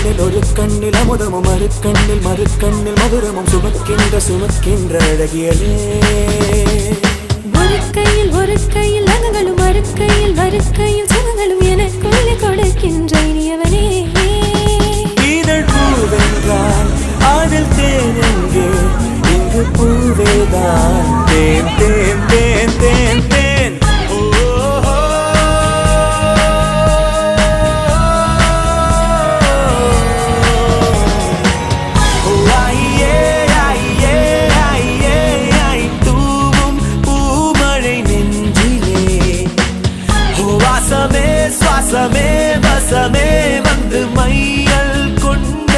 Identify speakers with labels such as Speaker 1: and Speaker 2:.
Speaker 1: ஒரு கண்ணில் அமுதமும் மறுக்கண்ணில் மதுரமும் சுமக்கின்ற அழகியலே.
Speaker 2: ஒரு கையில் அகங்களும் மறுக்கையில் சுகங்களும் எனக்குள்ளே கொடுக்கின்ற இனியவனே.
Speaker 1: இதழ் பூவென்றால் அதில் தேன் எங்கே, இங்கு பூவேதான் தேன் தேன் தேன் தேன் தேன். சுவாசமே வசமே வந்து மையல் கொண்டு